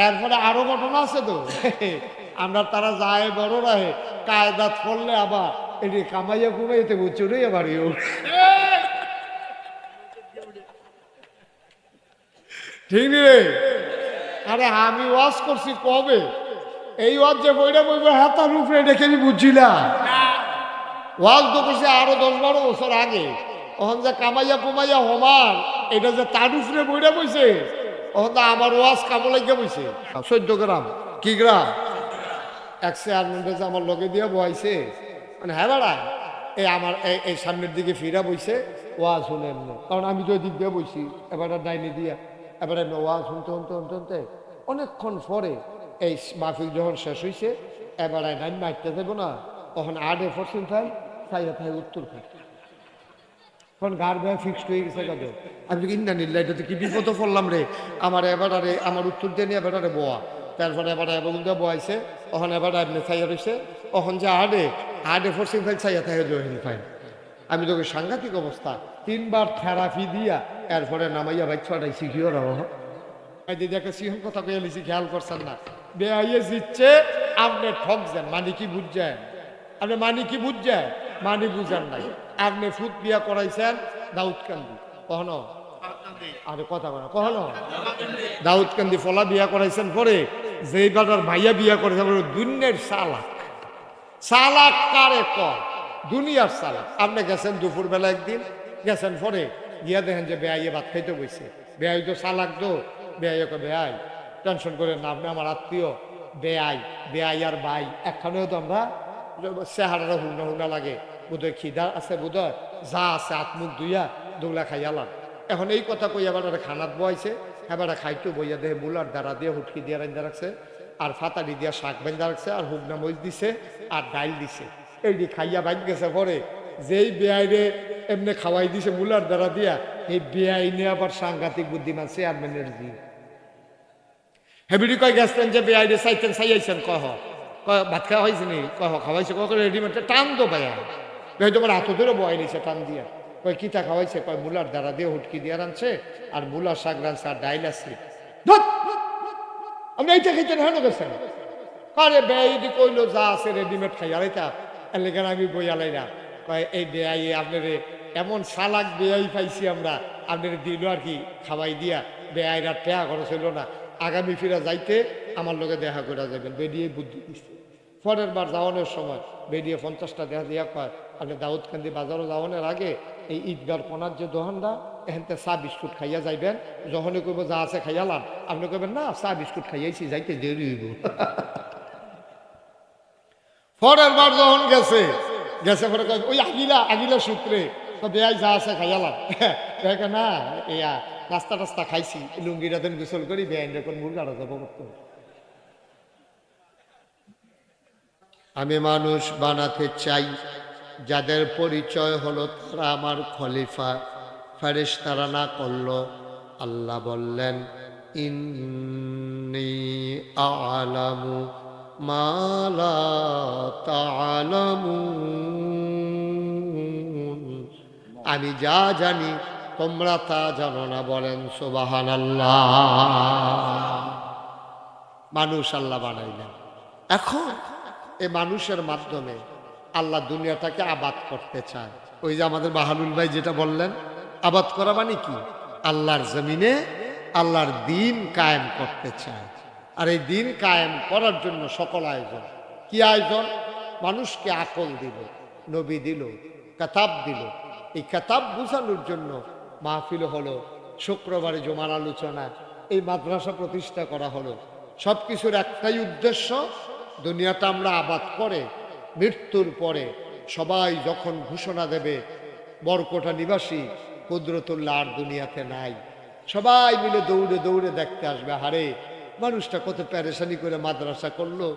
এরপরে আরো ঘটনা আছে তো আমরা তারা যায় বড় রাহে কায়দাত পড়লে আবার এটি কামাইয়া কুমাইতে চুরি বাড়িও ঠিক রে। আরে আমি ওয়াজ করছি কবে, এই ওয়াজ যে বইটা বইবে হাতার উপরে দেখে আমি বুঝছিলাম। ওয়াজ তো করছে আরো 10-12 বছর আগে, তখন যে কামাইয়া কুমাইয়া হমান এটা যে তার উপরে বইটা বইছে, তখন তো আমার ওয়াজ কামলাইয়া বইছে 14 গ্রাম কি গ্রাম এক চেয়ারম্যানটা যে আমার লগে দিয়ে বইছে, মানে হ্যাঁ বেড়ায় এই আমার এই সামনের দিকে ফিরা বইছে ওয়াজ শুনেন না, কারণ আমি তো দিক দিয়ে বইছি এবার ডাইনি দিয়া, এবারে ওয়াজ শুনতে শুনতে শুনতে শুনতে অনেকক্ষণ পরে এই মাহফিল যখন শেষ হয়েছে এবারে ডাইন মাইকতে দেবো না, তখন আডে পশ্চিম খাই চাইয়া খাই উত্তর খাই, তখন গার ব্যয় ফিক্সড হয়ে গেছে কাদের। আমি ইন্না নিল্লা এটা তো কি বিপদ পড়লাম রে, আমার এবারে আমার উত্তর দিয়ে নিয়ে এবারে বোয়া, তারপরে এবারে এবং দিয়ে বয়াইছে, তখন এবারে আপনি চাইয়া রয়েছে, তখন যে আডে পশ্চিম খাই চাইয়া খাই জহিন খাই। আমি তোকে সাংঘাতিক অবস্থা 3বার থেরাপি দিয়া এরপরে নামাইয়া বাইক ছড়াইছি কি ওরা দিদি একটা সিংহ কথা কয়ে লিছি, খেয়াল করছেন না, বেআইয়ে জিতছে আপনি ঠকছেন, মানে কি বুঝছেন, আপনি মানে কি বুঝছেন, মানে বুঝেন নাই, আপনি ফুট বিয়া করাইছেন দাউদকান্দি কখনো, আরে কথা বলা কখনো দাউদকান্দি ফলা বিয়া করাইছেন পরে যেই বাটার ভাইয়া বিয়া করেছেন দুনিয়ার চালাক, চালাক কারে কর দুনিয়ার চালাক। আপনি গেছেন দুপুর বেলা একদিন গেছেন পরে গিয়া দেখেন যে বেআইয়ে ভাত খাইতে বইছে, বেআই তো চালাক তো, বেআইকে বেআই টেনশন করে না, আপনি আমার আত্মীয় বেআই আর ভাই একখানেও তো আমরা চেহারাটা হুগনা হুগনা লাগে, বোধহয় খিদা আছে বোধহয় যা আছে আত্মুখ দুইয়া দুগলা খাইয়ালাম। এখন এই কথা কই এবার খানাত বইছে, এবার খাইতো বইয়া দেহে মুলার দ্বারা দিয়ে হুটকি দিয়ে রান্দা রাখছে, আর ফাতারি দিয়া শাক বেঁধা রাখছে, আর হুগনা মরিচ দিছে, আর ডাইল দিছে, এইটি খাইয়া বাইক গেছে পরে যেই বেআইরে এমনি খাওয়াই দিছে মুলার দ্বারা দিয়া, এই বেআই নিয়ে আবার সাংঘাতিক বুদ্ধিমান চেয়ারম্যানের জি হেবিডি কয় গেছেন যে বেআইরে চাইতেন চাইয়াইছেন কহ ভাত খাওয়া হয়েছে নি, কহ খাওয়াইছে কখন রেডিমেড টান তো পায়া ভাই তোমার হাত ধরে বয় নিছে টান দিয়া, কয় কিতা খাওয়াইছে, কয় মুলার দ্বারা দিয়ে হুটকি দিয়ে রানছে, আর মুলার শাক রানছে, আর ডাইল আছে। আপনি এইটা খাইতেন হেন গেছেন, আরে বেআইদি কইলো যা আছে রেডিমেড খাই আর এটা এলাকার আমি বই আলাই না, কয় এই বেআই আপনার এমন সালাক বেআই পাইছি আমরা, আপনার দিল আর কি খাওয়াই দিয়া, বেআইরা টেয়া খরচ হইল না, আগামী ফিরা যাইতে আমার লোকে দেখা করে যাবেন, বেরিয়ে বুদ্ধি দিচ্ছে। পরের বার যাওয়ানোর সময় বেরিয়ে 50টা দেখা দিয়া কয় আপনি দাউদকান্দি বাজারও যাওয়ানোর আগে এই ঈদগার কোনার যে দোকানটা এখানতে চা বিস্কুট খাইয়া যাইবেন, যখনই কইব যা আছে খাইয়ালাম, আপনি কইবেন না চা বিস্কুট খাইয়াইছি যাইতে দেরি হইব। পরের বার যখন গেছে পরে ওই আগিলা সূত্রে তো বেয়াই যা আছে খাইয়ালাম, দেখে না ইয়া নাস্তা টাস্তা খাইছি, লুঙ্গিটা দেন গোসল করি বেআইন যখন মুরগাটা যাবো করতে। আমি মানুষ বানাতে চাই যাদের পরিচয় হলো তারা আমার খলিফা, ফেরেশতারা না করলো, আল্লাহ বললেন ইন্নী আ'লামু মা লা তা'লামুন, আমি যা জানি তোমরা তা জানো না, বলেন সুবহানাল্লাহ। মানুষ আল্লাহ বানাইলেন, এখন এই মানুষের মাধ্যমে আল্লাহ দুনিয়াটাকে আবাদ করতে চায়। ওই যে আমাদের বাহালুল ভাই যেটা বললেন, আবাদ করা মানে কি, আল্লাহর জমিনে আল্লাহর দিন কায়েম করতে চায়। আর এই দিন কায়েম করার জন্য সকল আয়োজন, কি আয়োজন, মানুষকে আকল দিল, নবী দিল, কিতাব দিল, এই কিতাব বুঝানোর জন্য মাহফিল হলো, শুক্রবারে জুমার আলোচনা, এই মাদ্রাসা প্রতিষ্ঠা করা হলো, সব কিছুর একটাই উদ্দেশ্য, দুনিয়াটা আমরা আবাদ করে মৃত্যুর পরে সবাই যখন ঘোষণা দেবে বরকোটা নিবাসী কুদরতুল্লাহ আর দুনিয়াতে নাই, সবাই মিলে দৌড়ে দৌড়ে দেখতে আসবে, হারে মানুষটা কত পেরেশানি করে মাদ্রাসা করলো,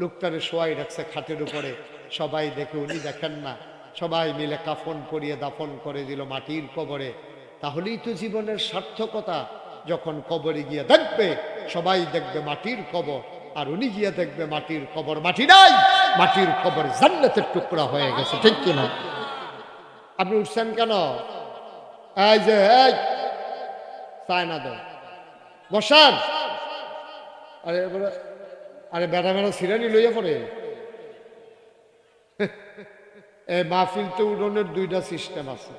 লোকটারে শোয়াই রাখছে খাটের উপরে, সবাই দেখে উনি দেখেন না, সবাই মিলে কাফন পরিয়ে দাফন করে দিল মাটির কবরে। তাহলেই তো জীবনের সার্থকতা, যখন কবরে গিয়ে দেখবে সবাই দেখবে মাটির কবর, আর উনি গিয়ে দেখবে মাটির কবর মাটি নাই, মাটির কবর জান্নাতের টুকরা হয়ে গেছে, ঠিক কিনা? আপনি উঠছেন কেন? এই যে এই চায়না দো বসান, আরে এবারে আরে বেটা বেটা সিরানি লইয়া পড়ে। এই মাহফিলতে উঠোনের দুইটা সিস্টেম আছে।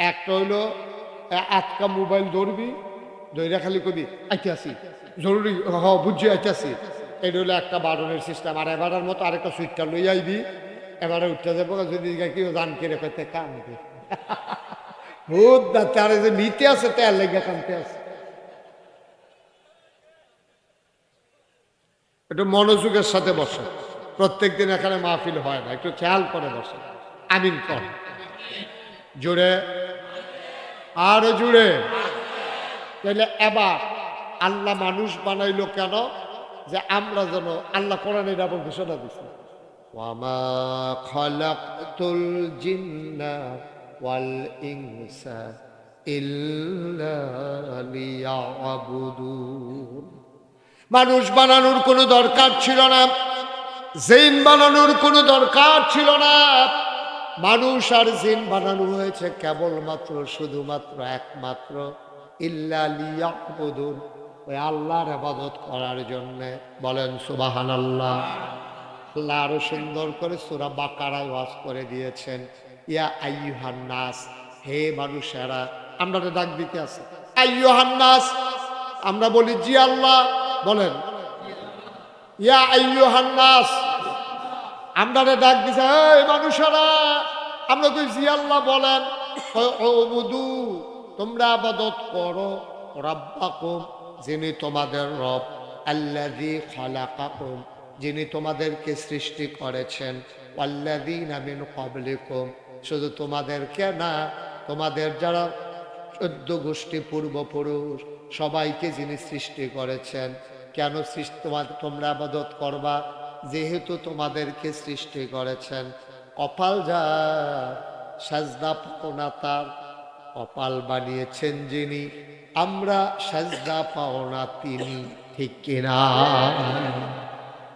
একটা হইলো আটকা মোবাইল ধরবি, ধৈরা খালি কবি আইতে আসি জরুরি, বুঝছি আইতে আসি। এটা হলো একটা বারণের সিস্টেম। আর এবারের মতো আরেকটা সুইটটা লই আইবি, এবারে উঠতে যাবো, যদি কেউ জান কেড়ে পেতে কানবে ভূত না, তারে যে নিতে আছে তার লেগে কানতে আছে। একটু মনোযোগের সাথে বসে, প্রত্যেকদিন এখানে মাহফিল হয় না, একটু খেয়াল করে বসে। আমিন কর জুড়ে, আরো জুড়ে। তাহলে এবার আল্লাহ মানুষ বানাইলো কেন? যে আমরা যেন, আল্লাহ কোরআনে এমন ঘোষণা দিচ্ছে, ওয়ামা খালাকতুল জিন্না ওয়াল ইনসা ইল্লা লিয়াবুদুন। মানুষ বানানোর কোনো দরকার ছিল না, জিন বানানোর কোনো দরকার ছিল না। মানুষ আর জিন বানানো হয়েছে কেবলমাত্র, শুধুমাত্র, একমাত্র ইল্লা লিয়াবুদুন, ওই আল্লাহর ইবাদত করার জন্যে। বলেন সুবহানাল্লাহ। আল্লাহ আরো সুন্দর করে সূরা বাকারায় ওয়াজ করে দিয়েছেন, ইয়া আইয়ুহান নাস, হে মানুষেরা। আমরা ডাক দিতে আছে আইয়ুহান নাস, আমরা বলি জি আল্লাহ, বলেন ইয়া আইয়ুহান নাস। আমরা ডাক দিছে এই মানুষেরা, আমরা কই জি আল্লাহ, বলেন উবুদু, তোমরা ইবাদত করো, রাব্বাকুম, যিনি তোমাদের রব, আল্লাযী খালাকাকুম, যিনি তোমাদেরকে সৃষ্টি করেছেন, ওয়াল্লাযীনা মিন ক্বাবলিকুম, শুধু তোমাদেরকে না, তোমাদের যারা 14 গোষ্ঠী পূর্বপুরুষ সবাইকে যিনি সৃষ্টি করেছেন। কেন তোমরা ইবাদত করবা? যেহেতু তোমাদেরকে সৃষ্টি করেছেন। কপাল যার, সাজদা পাও না তার, কপাল বানিয়েছেন যিনি, আমরা সাজদা পাও না তিনি, ঠিক কিনা?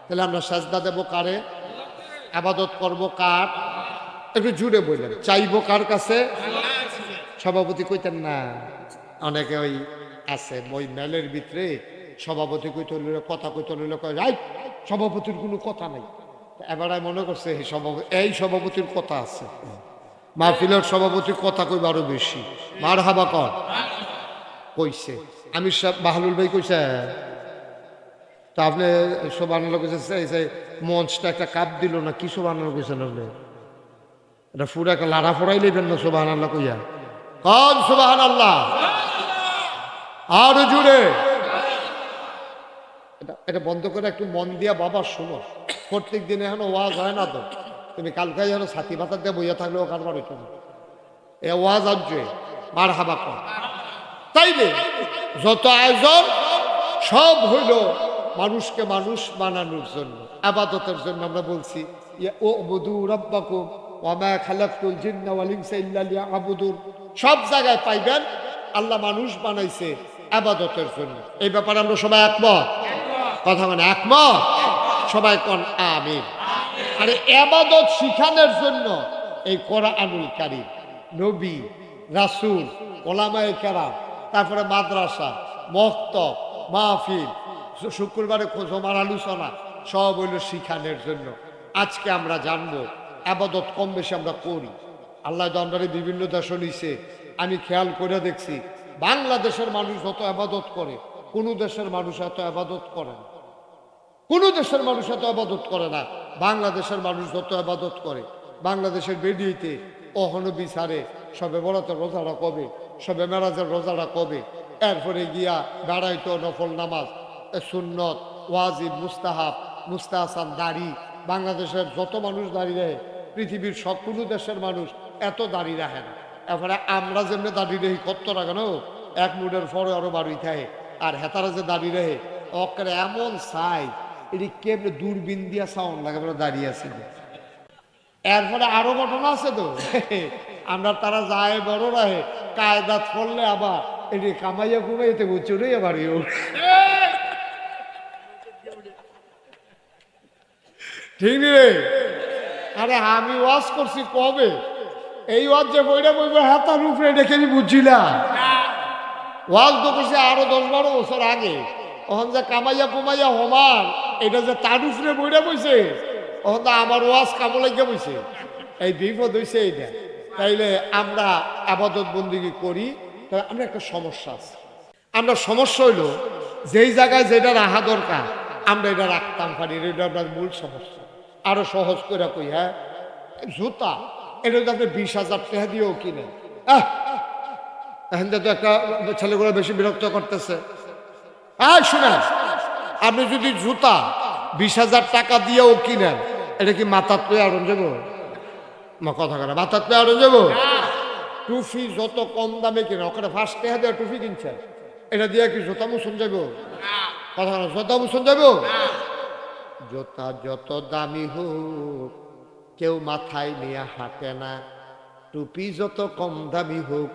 তাহলে আমরা সাজদা দেব কারে? ইবাদত করব কার? একটু জুড়ে বললেন, চাইবো কার কাছে? সভাপতি কইতেন না, অনেকে ওই আছে ওই মেলের ভিতরে সভাপতি কইতে হইলে কথা কইতে হইলে কয় সভাপতির কোনো কথা নাই। এবার মনে করছে এই সভাপতির কথা আছে, মাহফিলের সভাপতির কথা কইব আরো বেশি। মার হাবা কর কইছে, আমি বাহলুল ভাই কইছে, তা আপনি সুবহানাল্লাহ কইছে, মঞ্চটা একটা কাপ দিল না, কি সুবহানাল্লাহ কইছেন আপনি? এটা পুরো একটা লাড়া ফোড়াই নেবেন না সুবহানাল্লাহ কইয়া, কন সুবহানাল্লাহ আরো জুড়ে। এটা বন্ধ করে একটু মন দিয়া বাবা শোনো, প্রত্যেক দিনে এখন ওয়াজ হয় না তো, তুমি কালকে যেন ছাতি পাতা দিয়ে বইয়া থাকলেও কারবার হইতো না, এ ওয়াজ আসছে। মার হাবা কর। তাইলে যত আয়োজন সব হইল মানুষকে মানুষ বানানোর জন্য, ইবাদতের জন্য। আমরা বলছি উবুদু রাব্বাকুম ওয়া মা খালাকতুল জিন্না ওয়াল ইনসা ইল্লা লিয়াবুদুন। সব জায়গায় পাইবেন আল্লাহ মানুষ বানাইছে ইবাদতের জন্য। এই ব্যাপারে আমরা সবাই একমত? কথা মানে একমত? সবাই কোন আমিন। আরে ইবাদত শিখানোর জন্য এই কোরআনুল কারীম, নবী, রাসূল, ওলামায়ে কেরাম, তারপরে মাদ্রাসা, মক্তব, মাহফিল, শুক্রবারে জমার আলোচনা, সব হইল শিখানোর জন্য। আজকে আমরা জানবো ইবাদত কম বেশি আমরা করি। আল্লাহ দণ্ডারে বিভিন্ন দেশ নিছে, আমি খেয়াল করে দেখছি বাংলাদেশের মানুষ যত ইবাদত করে কোনো দেশের মানুষ এত ইবাদত করে না, কোনো দেশের মানুষ এত ইবাদত করে না। বাংলাদেশের মানুষ যত ইবাদত করে, বাংলাদেশের বেডিতে অহনো বিচারে সবে বরাতের রোজাটা কবে, সবে মেরাজের রোজাটা কবে, এরপরে গিয়া বেড়াইতো নফল নামাজ, সুন্নত, ওয়াজিব, মুস্তাহাব, মুস্তাহসান, দাড়ি। বাংলাদেশের যত মানুষ দাঁড়িয়ে রাখে, পৃথিবীর সব কোনো দেশের মানুষ এত দাঁড়িয়ে রাখে না। এরপরে আমরা যেমনি দাঁড়িয়ে রাখি কত রাখেন, এক মুডের পরে আরো বাড়ি থাকে। আর হেতারা যে দাঁড়িয়ে রাখে অকের এমন সাইজ, এটি কেমনি দূরবীন দিয়া সাউন্ড লাগে দাঁড়িয়ে আছে। এরপরে আরো ঘটনা আছে তো, আমরা তারা যায় বড় রাহে কায়দাত করলে আবার এটি কামাইয়া কুমাইতে চড়ে বাড়িও। ঠিক রে? আরে আমি ওয়াজ করছি কবে? এই ওয়াজ যে বইটা বইবে হাতার উপরে দেখে আমি বুঝছিলাম। ওয়াজ তো করছি আরো 10-12 বছর আগে। ওখান যে কামাইয়া কুমাইয়া হমান এটা যে তার উপরে বইটা বইছে ওখান তো আমার ওয়াজ কামলাইয়া বইছে এই বিপদ হইছে এইটা। তাইলে আমরা আবাদত বন্দিগি করি, তবে আমরা একটা সমস্যা আছে। আমরা সমস্যা হইলো যেই জায়গায় যেটা রাখা দরকার আমরা এটা রাখতাম পারি, এটা আপনার মূল সমস্যা। আরো সহজ করে কই, হ্যাঁ জুতা এটা যদি আপনি 20,000 টাকা দিয়েও কিনেন, এখন তো একটা ছেলেগুলো বেশি বিরক্ত করতেছে। শুনেন, আপনি যদি জুতা 20,000 টাকা দিয়েও কিনেন, এটা কি মাথার পেয়ে আড়ন যাবো? কথা করে মাথার পেয়ে আড়ন যাবো? টুফি যত কম দামে কিনে ওখানে ফার্স্ট টাকা দিয়ে টুফি কিনছেন, এটা দিয়ে কি জুতা মুসুন যাবো? কথা করে জুতা মুসুন যাবো? জুতা যত দামি হোক কেউ মাথায় নিয়ে হাঁটে না, টুপি যত কম দামি হোক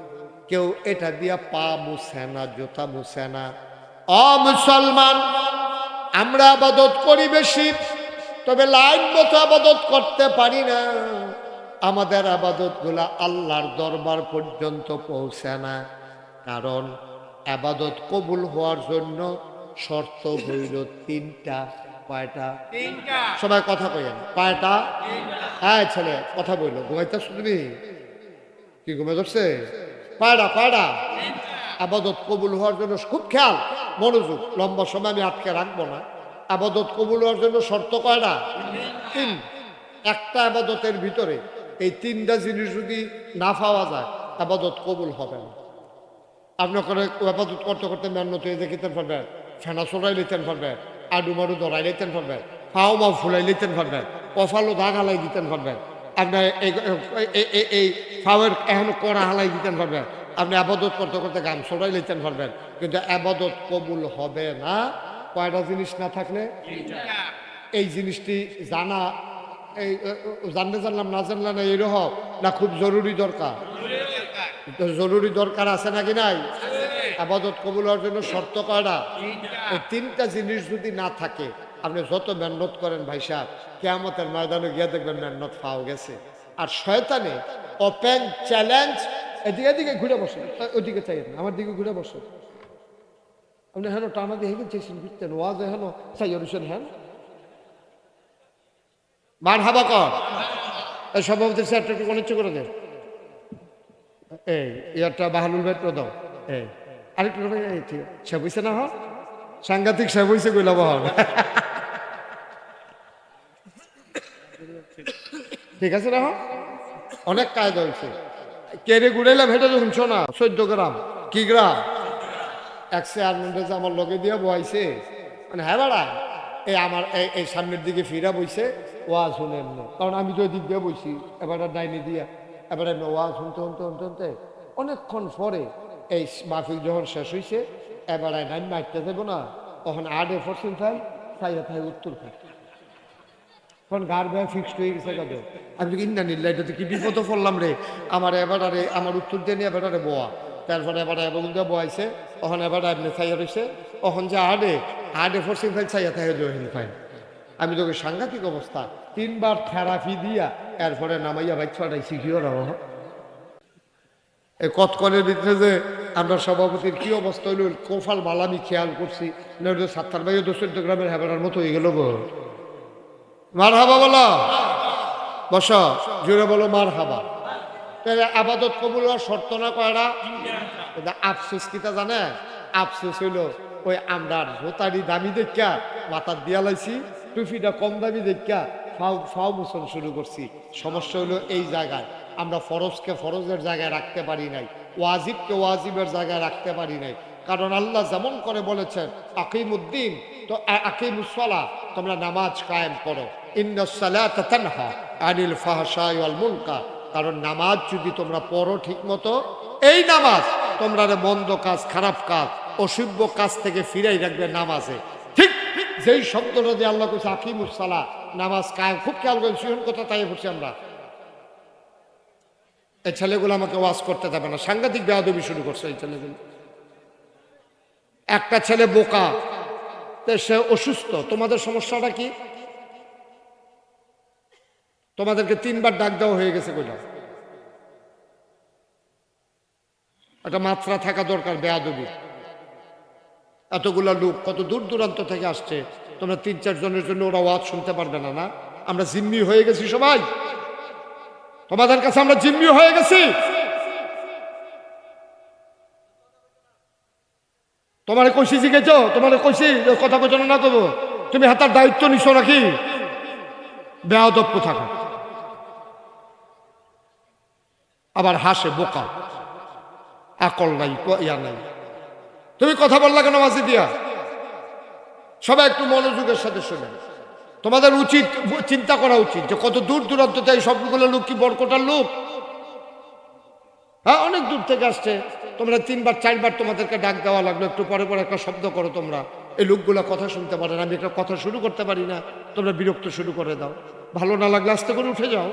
কেউ এটা দিয়া পা মুছে না, জুতা মুছে না। মুসলমান, আমরা আবাদত করি বেশি, তবে লাইন মতো আবাদত করতে পারি না। আমাদের আবাদত গুলা আল্লাহর দরবার পর্যন্ত পৌঁছে না, কারণ আবাদত কবুল হওয়ার জন্য শর্ত হইল 3টা। কয়টা? সবাই কথা কইেন, কয়টা? হ্যাঁ ছেলে কথা বললো, ঘুমাইতে শুনবি কি ঘুমে ধরছে? কয়টা? আবাদত কবুল হওয়ার জন্য খুব খেয়াল মনোযোগ, লম্বা সময় আমি আটকে রাখবো না। আবাদত কবুল হওয়ার জন্য শর্ত কয়টা? 3। একটা আবাদতের ভিতরে এই 3টা জিনিস যদি না পাওয়া যায় আবাদত কবুল হবে না। আপনি করে আবাদত করতে করতে মেহনত হয়ে দেখিতে পারবেন, ফেনা চড়াই লিতেন পারবেন, আডু মাডু ধরাই লিতেন পারবেন, পাও মাও ফুলাই লিতেন পারবেন, কফালো দাগ হালাই দিতেন পারবেন, আপনার এই ফাওয়ের এখন কড়া হালাই দিতেন পারবেন, আপনি আবাদত করতে করতে গান চড়াই লিতেন পারবেন, কিন্তু আবাদত কবুল হবে না কয়টা জিনিস না থাকলে। এই জিনিসটি জানা, এই জানলাম না জানলাম না এরকম না, খুব জরুরি দরকার? জরুরি দরকার আছে নাকি নাই? আবাদত কবুল হওয়ার জন্য শর্ত কয়টা? এই 3টা জিনিস যদি না থাকে আপনি যত মেহনত করেন ভাই সাহেব, কিয়ামতের ময়দানে গিয়ে দেখবেন মেহনত পাওয়া গেছে। আর শয়তানে ওপেন চ্যালেঞ্জ, এদিকে ঘুরে বসে, ওইদিকে চাই না, আমার দিকে ঘুরে বসে। আপনি হেন টানা দিয়ে হেঁকে চেয়েছেন ফিরতেন, ওয়াজ হেন চাই অনুসেন, হ্যাঁ মার হাবা কর। এই সভাপতির স্যারটা একটু অনিচ্ছ করে দেন, এই ইয়ারটা বাহালুল ভাই দাও, এই আরেকটু সে বইছে না, হ সাংঘাতিক সে বইছে কইলা বহাল। ঠিক আছে না, অনেক কায়দা হয়েছে। কেড়ে গুড়াইলাম হেঁটে যখন শোনা 14 গ্রাম কি গ্রাম এক চেয়ারম্যানটা যে আমার লগে দিয়া বইছে, মানে হ্যাঁ বাড়া এই আমার এই সামনের দিকে ফিরা বইছে, ওয়াজ শুনে এমনি, কারণ আমি তো দিক দিয়ে বইছি, এবার ডাইনি দিয়া এবার এমনি ওয়াজ শুনতে অনেকক্ষণ পরে এই মাহফিল যখন শেষ হয়েছে, এবার ডাইন মারতে দেবো না, তখন আডে পশ্চিম ফাইল চাইয়া থাকে উত্তর ফাইল, তখন গার ব্যয় ফিক্সড হয়ে গেছে। কাজে আমি ইন্না নিল্লা, এটাতে কি বিপদ পড়লাম রে, আমার এবারে আমার উত্তর দিয়ে নিয়ে এবারে বোয়া, তারপরে এবারে এবং বয়াইছে, তখন এবার এমনি চাইয়া রয়েছে, তখন যে আডে পশ্চিম ফাইল চাইয়া থাকে জহিন ফাইল। আমি তোকে সাংঘাতিক অবস্থা 3বার থেরাপি দিয়া এরপরে নামাইয়া বাইক ছড়াইছি। কি ওরা এই কতক্ষণের ভিতরে যে আমরা সভাপতির কি অবস্থা হইল, কোফাল মালা আমি খেয়াল করছি, নইলে 7 ভাইও 14 গ্রামের হেবারার মতো হয়ে গেল গো। মার হাবা বলো, বস জোরে বলো মার হাবা। তাহলে আবাদত কবুল হওয়ার শর্ত না কয়টা? আফসোস কিতা জানে? আফসোস হইল ওই আমরা জোতারি দামি দেখা মাথার দিয়া লাইছি, টুফিটা কম দামি দেখা ফাও মুসন শুরু করছি। সমস্যা হলো এই জায়গায় আমরা ফরজকে ফরজের জায়গায় রাখতে পারি নাই, ওয়াজিবকে ওয়াজিবের জায়গায় রাখতে পারি নাই। কারণ আল্লাহ যেমন করে বলেছেন আকিমুদ্দিন, তো আকিমুসসালাহ, তোমরা নামাজ কায়েম করো, ইন্নাস সালাতা তানহা আনিল ফাহশাই ওয়াল মুনকার। কারণ নামাজ যদি তোমরা পড়ো ঠিক মতো, এই নামাজ তোমরা মন্দ কাজ, খারাপ কাজ, অশুভ কাজ থেকে ফিরাই রাখবে নামাজে। ঠিক যেই শব্দটা দিয়ে আল্লাহ কইছে আকিমুসসালাহ, নামাজ কায়েম, খুব খেয়াল করেন, সিহন কথা তাই পড়ছি আমরা। এই ছেলেগুলো আমাকে ওয়াজ করতে দেবে না, সাংঘাতিক বেয়াদবি শুরু করছে এই ছেলেগুলো। একটা ছেলে বোকা, সে অসুস্থ, তোমাদের সমস্যাটা কি? তোমাদেরকে 3বার ডাক দেওয়া হয়ে গেছে, কইলাম একটা মাত্রা থাকা দরকার বেয়াদবি। এতগুলা লোক কত দূর দূরান্ত থেকে আসছে, তোমরা 3-4 জনের জন্য ওরা ওয়াজ শুনতে পারবে না? না, আমরা জিম্মি হয়ে গেছি সবাই, তোমাদের কাছে আমরা জিম্মি হয়ে গেছি। তোমার কইছি জিজ্ঞেস, তোমার কইছি কথা কইছ না করবো, তুমি হাতার দায়িত্ব নিছো নাকি? বেয়াদব্য থাকা, আবার হাসে, বোকা, আকল নাই, ইয়া নাই। তুমি কথা বললা কেন মাঝে দিয়া? সবাই একটু মনোযোগের সাথে শুনে। তোমাদের উচিত চিন্তা করা উচিত যে কত দূর দূরান্ত থেকে সবগুলো লোক কি বরকটার লোক? হ্যাঁ, অনেক দূর থেকে আসছে। তোমরা 3-4 বার তোমাদেরকে ডাক দেওয়া লাগলো, একটু পরে পরে একটা শব্দ করো তোমরা। এই লোকগুলো কথা শুনতে পারে না, আমি একটা কথা শুরু করতে পারি না, তোমরা বিরক্ত শুরু করে দাও। ভালো না লাগলে আস্তে করে উঠে যাও।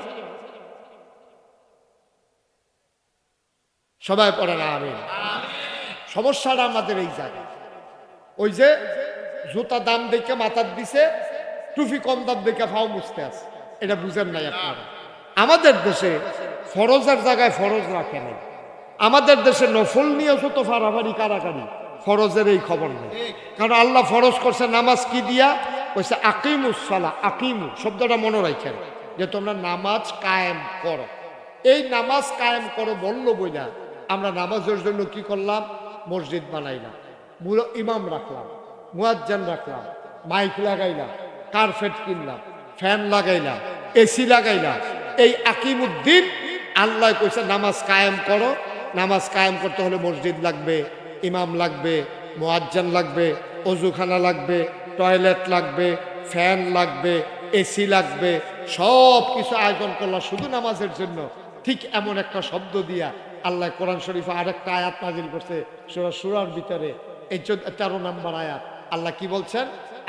সবাই পড়ে না আমিন। সমস্যাটা আমাদের এই জায়গায়, ওই যে জুতা দাম দেখে মাথার দিছে, টুপি কম দাম দেখে ফাও মুছতে আছে, এটা বুঝেন নাই আপনারা। আমাদের দেশে ফরজের জায়গায় ফরজ রাখে নাই। আমাদের দেশে নফল নিয়ে যত ফাড়াফাড়ি কারাকারি, ফরজের এই খবর নেই। কারণ আল্লাহ ফরজ করছে নামাজ কি দিয়া? কইছে আকিমুস সালাহ। আকিমু শব্দটা মনে রাখেন, যে তোমরা নামাজ কায়েম করো। এই নামাজ কায়েম করো বললো বইলা আমরা নামাজের জন্য কি করলাম? মসজিদ বানাইলাম, ইমাম রাখলাম, মুয়াজ্জিন রাখলাম, মাইক লাগাইলাম, কার্পেট কিনলাম, ফ্যান লাগাইলাম, এসি লাগাইলাম। এই আকিমুদ্দিন আল্লাহ কইছে নামাজ কায়েম করো। নামাজ কায়েম করতে হলে মসজিদ লাগবে, ইমাম লাগবে, মুয়াজ্জিন লাগবে, অজুখানা লাগবে, টয়লেট লাগবে, ফ্যান লাগবে, এসি লাগবে, সব কিছু আয়োজন করলাম শুধু নামাজের জন্য। ঠিক এমন একটা শব্দ দিয়া আল্লাহ কোরআন শরীফে আরেকটা আয়াত নাজিল করছে, সূরা সূরার ভিতরে এই 13 নম্বর আয়াত। আল্লাহ কি বলছেন?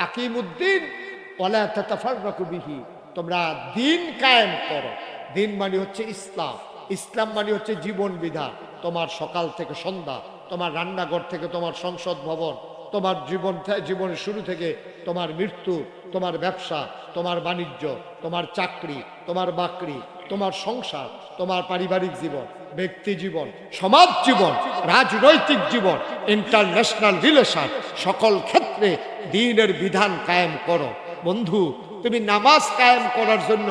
আকিমুদ্দিন ওয়ালা তাতাফাররাকু বিহি, তোমরা দিন কায়েম করো। দিন মানে হচ্ছে ইসলাম, ইসলাম মানে হচ্ছে জীবন বিধান। তোমার সকাল থেকে সন্ধ্যা, তোমার রান্নাঘর থেকে তোমার সংসদ ভবন, তোমার জীবনের শুরু থেকে তোমার মৃত্যু, তোমার ব্যবসা, তোমার বাণিজ্য, তোমার চাকরি, তোমার বাকরি, তোমার সংসার, তোমার পারিবারিক জীবন, ব্যক্তি জীবন, সমাজ জীবন, রাজনৈতিক জীবন, ইন্টারন্যাশনাল রিলেশন, সকল ক্ষেত্রে দ্বীনের বিধান কায়েম করো। বন্ধু, তুমি নামাজ কায়েম করার জন্য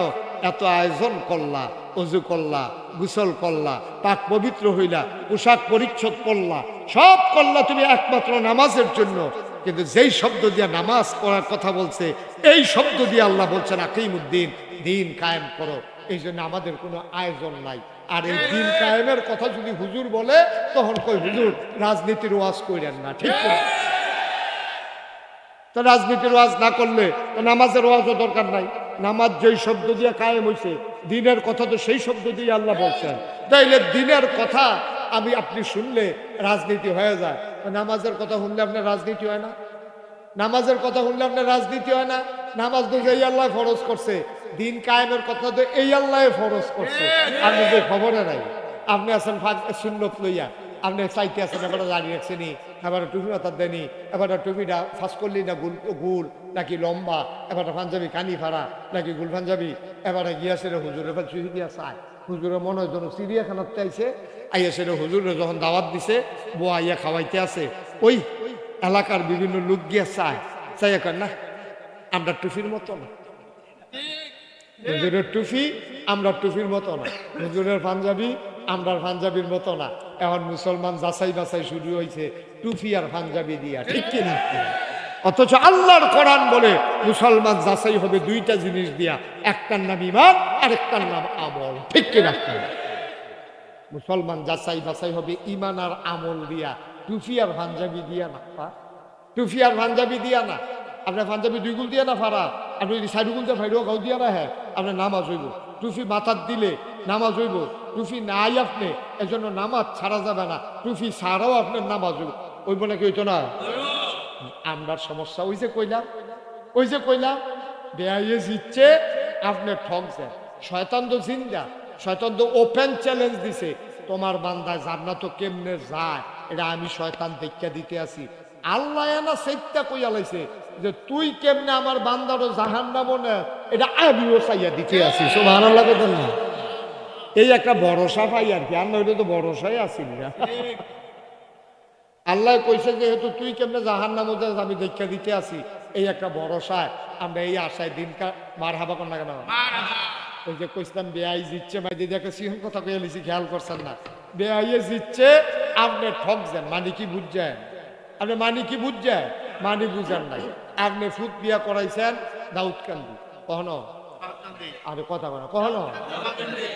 এত আয়োজন করলা, অজু করলা, গোসল করলা, পাক পবিত্র হইলা, পোশাক পরিচ্ছদ করলা, সব করলা তুমি একমাত্র নামাজের জন্য। কিন্তু যেই শব্দ দিয়ে নামাজ পড়ার কথা বলছে, এই শব্দ দিয়ে আল্লাহ বলছেন আকিমুদ্দিন, দিন কায়েম করো। এই জন্য আমাদের কোনো আয়োজন নাই। আর এই দিন কায়েমের কথা যদি হুজুর বলে, তখন কই হুজুর রাজনীতির ওয়াজ কইরেন না, ঠিক না? তো রাজনীতির ওয়াজ না করলে তো নামাজের ওয়াজও দরকার নাই। নামাজ যেই শব্দ দিয়ে কায়েম হয়েছে, দিনের কথা তো সেই শব্দ দিয়ে আল্লাহ বলছেন। তাইলে দিনের কথা আমি আপনি শুনলে রাজনীতি হয়ে যায়, নামাজের কথা শুনলে আপনার রাজনীতি হয় না? নামাজের কথা শুনলে আপনার রাজনীতি হয় না? নামাজ তো এই আল্লাহ ফরজ করছে, দিন কায়েমের কথা তো এই আল্লাহ ফরজ করছে। আপনি যে খবরে নাই, আপনি আছেন সুন্নত লইয়া, আপনি চাইতে আছেন এবার দাঁড়িয়ে রাখছেনি, এবার টুপি মাথার দেনি, এবার টুপিটা ফাঁস করলি না গুল নাকি লম্বা, এবার পাঞ্জাবি কানি ফাড়া নাকি গুল পাঞ্জাবি, এবার গিয়াছে হুজুরের চুহি দিয়া চায়। হুজুরের মনে হয় যেন চিড়িয়াখানার চাইছে, আইয়াছে হুজুরে যখন দাওয়াত দিছে, বোয়া আইয়া খাওয়াইতে আছে, ওই এলাকার বিভিন্ন লোক গিয়া চায়, চাই এখন না আমরা টুপির মতো না, হুজুরের টুপি আমরা টুপির মতো না, হুজুরের পাঞ্জাবি আমরার পাঞ্জাবির মতো না। এখন মুসলমান যাচাই বাছাই শুরু হয়েছে টুপি আর পাঞ্জাবি দিয়া, ঠিক কিনা? অথচ আল্লাহর কোরআন বলে মুসলমান যাচাই হবে দুইটা জিনিস দিয়া, একটার নাম ঈমান আর একটার নাম আমল, ঠিক কিনা? মুসলমান যাচাই বাছাই হবে ঈমান আর আমল দিয়া, টুপি আর পাঞ্জাবি দিয়া না। টুপি আর পাঞ্জাবি দিয়া না। আপনার পাঞ্জাবি 2 গুল দিয়া না ফাড়া, আপনি যদি 4 গুল দিয়ে ফাইড়ও গাও দিয়া না, হ্যাঁ আপনার নামাজ হইব। টুপি মাথার দিলে নামাজ হইব, টুপি নাই আপনি এজন্য নামাজ ছাড়া যাবে না, টুপি ছাড়াও আপনার নামাজ হইব। হইব নাকি হইতো না? আমরার সমস্যা ওই যে কইলাম বেআইয়ে জিতছে, আপনি ঠকছেন। শয়তান তো জিন্দা, শয়তান তো ওপেন চ্যালেঞ্জ দিছে, তোমার বান্দায় জান্নাত কেমনে যায় এটা আমি শয়তান দেখা দিতে আসি। আল্লাহ না সেইটা কইয়া লাইছে যে তুই কেমনে আমার বান্দারও জাহান্নামও না, এটা আমিও চাইয়া দিতে আসি। সুবহানাল্লাহ বলেন না? এই একটা ভরসা পাই আর কি, আর নইলে তো ভরসাই আসিল না। আল্লাহ কইছে যেহেতু তুই কেমনে জাহান্নামে যাস আমি দেখা দিতে আসি, এই একটা ভরসায় আমরা এই আশায় দিনকা মার হাবা কর না কেন। ওই যে কইছিলাম বেআই জিতছে ভাই দিদি একটা সিংহ কথা কয়ে লিছি, খেয়াল করছেন না? বেআইয়ে জিতছে, আপনি ঠকছেন, মানে কি বুঝছেন? আপনি মানে কি বুঝছেন? মানে বুঝেন নাই। আপনি ফুট বিয়া করাইছেন দাউদকান্দি, কখনো আরে কথা বলো কখনো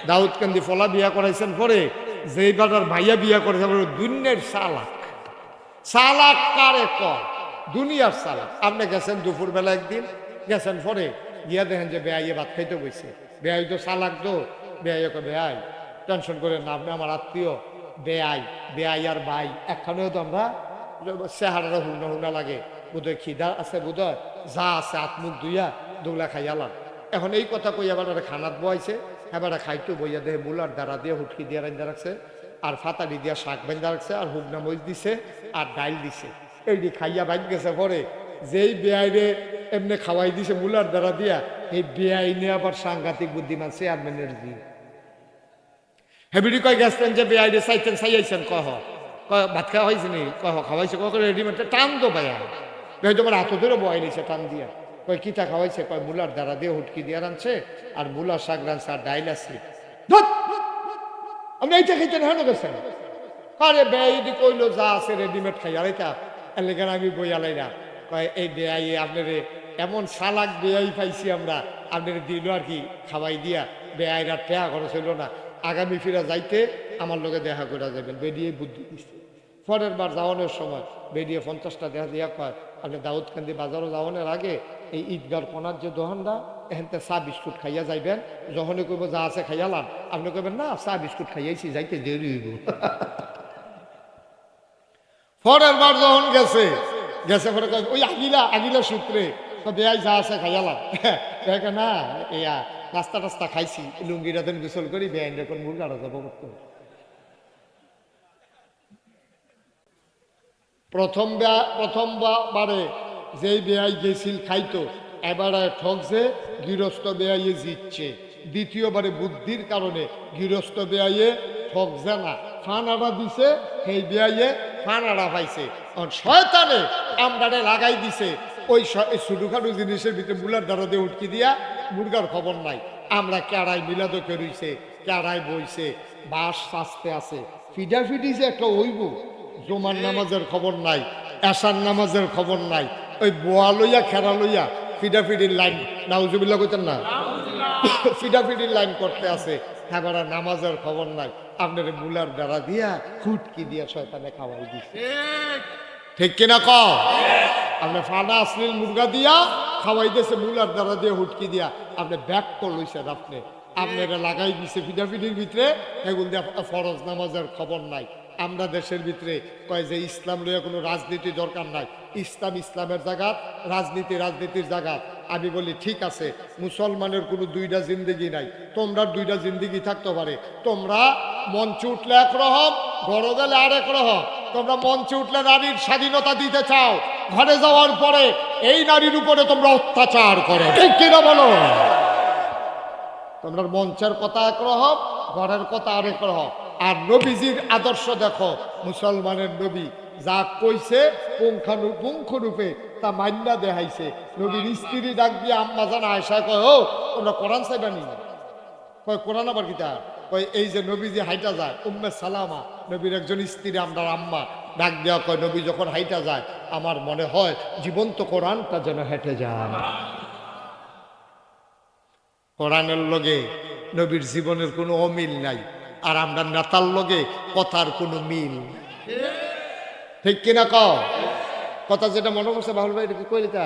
দাউদকান্দি ফলা বিয়া করাইছেন পরে যেই বাটার ভাইয়া বিয়া করেছে দুনিয়ার চালাক, চালাক কারে কর, দুনিয়ার চালাক। আপনি গেছেন দুপুর বেলা একদিন গেছেন, পরে গিয়া দেখেন যে বেআইয়ে ভাত খাইতে বসছে। বেআই তো চালাক তো, বেআইকে বেআই টেনশন করে না, আপনি আমার আত্মীয় বেআই, বেআই আর ভাই একখানেও তো আমরা চেহারাটা হুনা হুনা লাগে, বোধহয় খিদা আছে, বোধহয় যা আছে আত্মুখ ধুইয়া দৌলা খাইয়ালাম। এখন এই কথা কই এবার খানাত বয়াইছে, এবার খাইতো বইয়া দেহে মূলার দ্বারা দিয়ে হুটকি দিয়ে রান্দা রাখছে, আর ফাতালি দিয়া শাক বান্ধা রাখছে, আর হুগনা মরিচ দিছে, আর ডাইল দিছে। এইটি খাইয়া বাইক গেছে পরে যেই বেআইরে এমনি খাওয়াই দিছে মূলার দ্বারা দিয়া, এই বেআই নিয়ে আবার সাংঘাতিক বুদ্ধিমান চেয়ারম্যানের জি হেবিডি কয় গেছেন যে বেআইরে চাইতেন চাইয়াইছেন, কহ কয় ভাত খাওয়া হয়েছে নি, কহ খাওয়াইছে, কয় রেডিমেড টান তো ভাইয়া, ভাই তোমার হাত ধরে বয় নিছে টান দিয়া। কয় কিতা খাওয়াইছে, কয় মূলার দ্বারা দিয়ে হুটকি দিয়ে রানছে, আর মূলার শাক রানছে, আর ডাইল আছে। আপনি এইটা খাইতেন হেন গেছেন? আরে বেআইদি কইলো যা আছে রেডিমেড খাই, আর এটা এলাকার আমি বইয়ালাই না। কয় এই বেআই আপনার এমন সালাক বেআই পাইছি আমরা, আপনার দিল আর কি খাওয়াই দিয়া, বেআইরা টেহা খরচ হইল না, আগামী ফিরা যাইতে আমার লোকে দেখা করে যাবেন। বেরিয়ে বুদ্ধি দিচ্ছে, পরের বার যাওয়ানোর সময় বেরিয়ে 50টা দেখা দিয়া কয় আপনি দাউদকান্দি বাজারও যাওয়ানোর আগে এই ঈদগার কোনার যে দোকানটা এখানতে চা বিস্কুট খাইয়া যাইবেন, যখনই কইব যা আছে খাইয়ালাম, আপনি কইবেন না চা বিস্কুট খাইয়াইছি, যাইতে দেরি হইব। পরের বার যখন গেছে গেছে পরে ওই আগিলা সূত্রে বেআই যা আছে খাইয়ালাম, দেখে না ইয়া নাস্তা টাস্তা খাইছি, লুঙ্গিটা দেন গোসল করি, বেআইন এখন মুরগাটা যাবো করতে। প্রথমবারে যেই বেআই গেছিল খাইতো, এবারে ঠকছে, গৃহস্থ বেআইয়ে জিতছে। দ্বিতীয়বারে বুদ্ধির কারণে গৃহস্থ বেআইয়ে ঠকছে না, ফানাড়া দিছে, সেই বেআইয়ে ফানাড়া পাইছে। শয়তানে আমরারে লাগাই দিছে ওই ছোটখাটো জিনিসের ভিতরে মুলার দ্বারা দিয়ে উটকি দিয়া, মুরগার খবর নাই। আমরা কেড়াই মিলাদো কেরইছে, কেড়াই বইছে, বাস সাজতে আছে, ফিডাফিডি যে একটা ওইব, জুমার নামাজের খবর নাই, এশার নামাজের খবর নাই, ওই বোয়া লইয়া খেরা লইয়া ফিডাফিডির লাইন, নাউজুবিল্লাহ কইতেন না, ফিডাফিডির লাইন করতে আছে, এবার নামাজের খবর নাই। আপনার মুলার দ্বারা দিয়া ফুটকি দিয়া শয়তানে খাওয়াই দিচ্ছে, ঠিক কিনা ক? আপনি ফানা আসলিল মুরগা দিয়া খাওয়াই দিয়েছে, মুলার দ্বারা দিয়ে হুটকি দিয়া আপনি ব্যাক করলইছেন, আপনারা লাগাই দিছে ফিডাফিডির ভিতরে, এগুলো দিয়ে ফরজ নামাজের খবর নাই। আমরা দেশের ভিতরে কয় যে ইসলাম লইয়া কোনো রাজনীতি দরকার নাই, ইসলামের জায়গা, রাজনীতির জায়গা। আমি বলি ঠিক আছে, মুসলমানের কোনো দুইটা জিন্দেগি নাই, তোমরা দুইটা জিন্দেগি থাকতে পারে। তোমরা মঞ্চে উঠলে একরকম, ঘরে গেলে আরেক রকম। তোমরা মঞ্চে উঠলে নারীর স্বাধীনতা দিতে চাও, ঘরে যাওয়ার পরে এই নারীর উপরে তোমরা অত্যাচার করো, ঠিক কিনা বলো? তোমরা মঞ্চের কথা একরকম, ঘরের কথা আরেক রকম। আর নবীজির আদর্শ দেখো, মুসলমানের নবী যা কইছে পুঙ্খানুপুঙ্খ রূপে তা মান্যা দেখাইছে। নবীর স্ত্রী ডাক দিয়ে আম্মা জান আয়েশা কয়, ও তোমরা কোরআন চাইবানি? কয় কোরআন আবার কিতা? কয় এই যে নবীজি হাইটা যায়, উম্মে সালামা নবীর একজন স্ত্রী, আমরা আম্মা, ডাক দেওয়া কয় নবী যখন হাইটা যায় আমার মনে হয় জীবন্ত কোরআনটা যেন হেঁটে যায়। কোরআনের লগে নবীর জীবনের কোনো অমিল নাই, আর আমরা নেতার লগে কথার কোনো মিল, ঠিক কিনা ক? কথা যেটা মনে করছে বাহুল ভাই কইলিতা